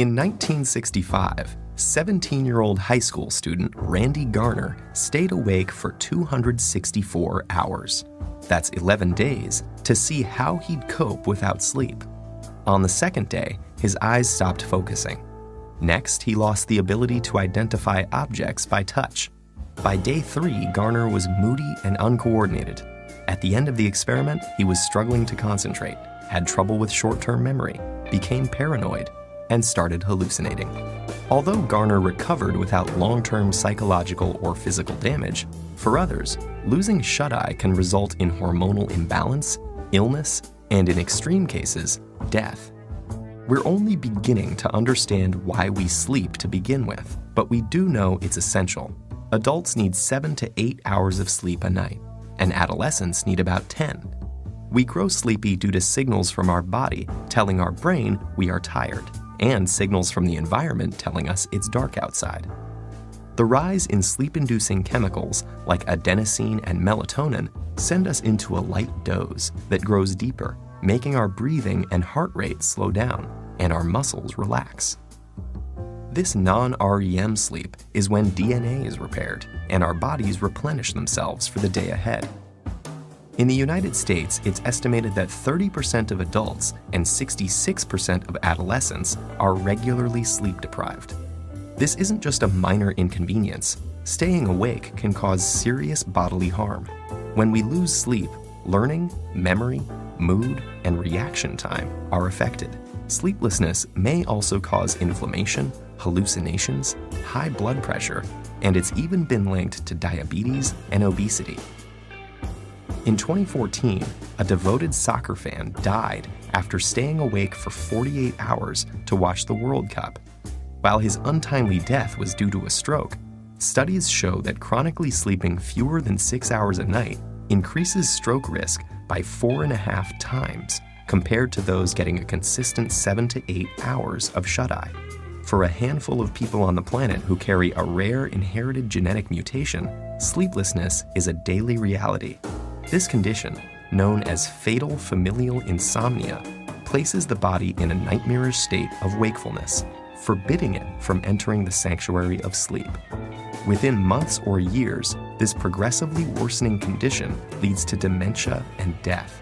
In 1965, 17-year-old high school student Randy Garner stayed awake for 264 hours. That's 11 days to see how he'd cope without sleep. On the second day, his eyes stopped focusing. Next, he lost the ability to identify objects by touch. By day 3, Garner was moody and uncoordinated. At the end of the experiment, he was struggling to concentrate, had trouble with short-term memory, became paranoid, and started hallucinating. Although Garner recovered without long-term psychological or physical damage, for others, losing shut-eye can result in hormonal imbalance, illness, and in extreme cases, death. We're only beginning to understand why we sleep to begin with, but we do know it's essential. Adults need 7 to 8 hours of sleep a night, and adolescents need about 10. We grow sleepy due to signals from our body telling our brain we are tired, and signals from the environment telling us it's dark outside. The rise in sleep-inducing chemicals like adenosine and melatonin send us into a light doze that grows deeper, making our breathing and heart rate slow down and our muscles relax. This non-REM sleep is when DNA is repaired and our bodies replenish themselves for the day ahead. In the United States, it's estimated that 30% of adults and 66% of adolescents are regularly sleep-deprived. This isn't just a minor inconvenience. Staying awake can cause serious bodily harm. When we lose sleep, learning, memory, mood, and reaction time are affected. Sleeplessness may also cause inflammation, hallucinations, high blood pressure, and it's even been linked to diabetes and obesity. In 2014, a devoted soccer fan died after staying awake for 48 hours to watch the World Cup. While his untimely death was due to a stroke, studies show that chronically sleeping fewer than 6 hours a night increases stroke risk by 4.5 times compared to those getting a consistent 7 to 8 hours of shut-eye. For a handful of people on the planet who carry a rare inherited genetic mutation, sleeplessness is a daily reality. This condition, known as fatal familial insomnia, places the body in a nightmarish state of wakefulness, forbidding it from entering the sanctuary of sleep. Within months or years, this progressively worsening condition leads to dementia and death.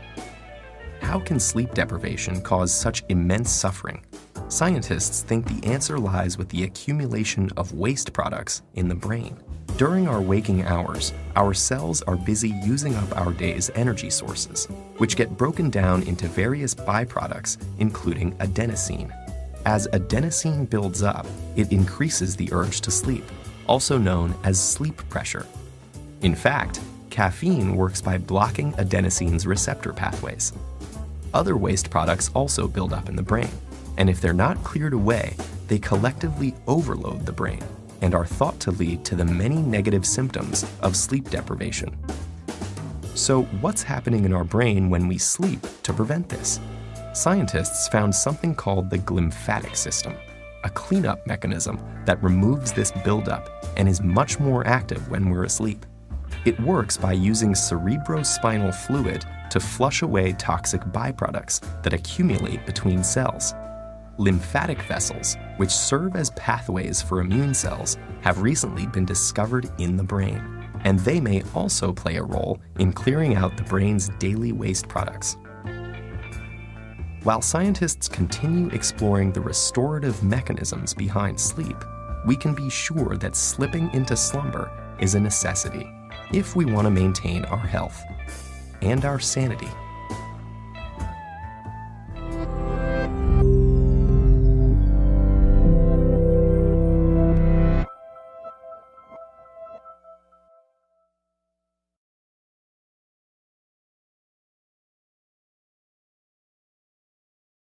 How can sleep deprivation cause such immense suffering? Scientists think the answer lies with the accumulation of waste products in the brain. During our waking hours, our cells are busy using up our day's energy sources, which get broken down into various byproducts, including adenosine. As adenosine builds up, it increases the urge to sleep, also known as sleep pressure. In fact, caffeine works by blocking adenosine's receptor pathways. Other waste products also build up in the brain, and if they're not cleared away, they collectively overload the brain and are thought to lead to the many negative symptoms of sleep deprivation. So what's happening in our brain when we sleep to prevent this? Scientists found something called the glymphatic system, a cleanup mechanism that removes this buildup and is much more active when we're asleep. It works by using cerebrospinal fluid to flush away toxic byproducts that accumulate between cells. Lymphatic vessels, which serve as pathways for immune cells, have recently been discovered in the brain, and they may also play a role in clearing out the brain's daily waste products. While scientists continue exploring the restorative mechanisms behind sleep, we can be sure that slipping into slumber is a necessity if we want to maintain our health and our sanity.